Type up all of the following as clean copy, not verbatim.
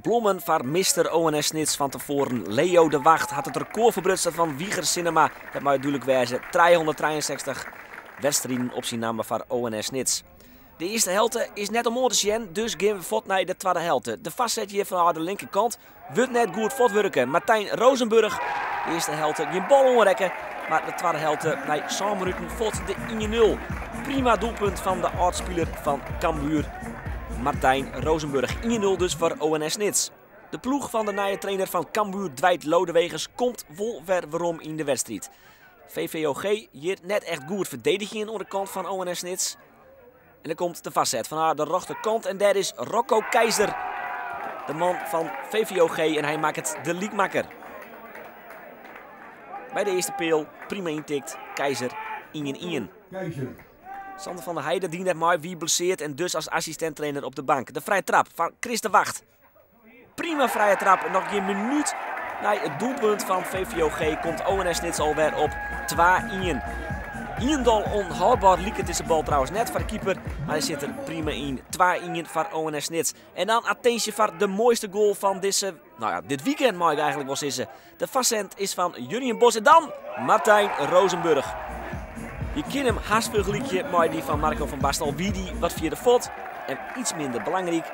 Blommen van Mr. ONS Snits van tevoren. Leo de Wacht had het record verbrutst van Wieger Cinema. Het mag duidelijk wijzen 363 wedstrijden op zijn naam van ONS Snits. De eerste helte is net om te zien, dus gaan we voort naar de tweede helte. De vastzetje van de linkerkant wordt net goed voortwerken. Martijn Rozenburg, de eerste helte, geen bal omrekken. Maar de tweede helte, na 7 minuten, voort de 1-0. Prima doelpunt van de oudspeler van Cambuur. Martijn Rozenburg, 1-0 dus voor ONS Snits. De ploeg van de nieuwe trainer van Cambuur, Dwight Lodewegers, komt vol waarom in de wedstrijd. VVOG hier net echt goed verdediging aan de kant van ONS Snits. En dan komt de vastzet van de rechterkant en daar is Rocco Keizer, de man van VVOG, en hij maakt het de liekmakker. Bij de eerste peel, prima intikt, Keizer 1-1. Sander van der Heijden die net maar wie blesseert en dus als assistenttrainer op de bank. De vrije trap van Chris de Wacht. Prima vrije trap, nog geen minuut na het doelpunt van VVOG komt ONS Snits alweer op 2-1. Hiendal onhoudbaar liep het is de bal trouwens net voor de keeper, maar hij zit er prima in. 2-1 voor ONS Snits. En dan attentie voor de mooiste goal van dit weekend mag ik eigenlijk wel zeggen. De vastzet is van Jurien Bos en dan Martijn Rozenburg. Je kent hem haast vergelijkje met die van Marco van Basten, wie die wat via de fot. En iets minder belangrijk,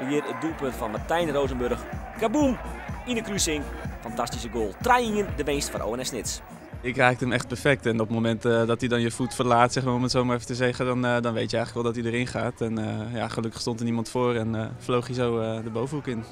hier het doelpunt van Martijn Rozenburg. Kaboom! In de kruising. Fantastische goal. 3-1 de winst van ONS Snits. Ik raakte hem echt perfect en op het moment dat hij dan je voet verlaat, zeg maar, om het zo maar even te zeggen, dan weet je eigenlijk wel dat hij erin gaat. En ja, gelukkig stond er niemand voor en vloog hij zo de bovenhoek in.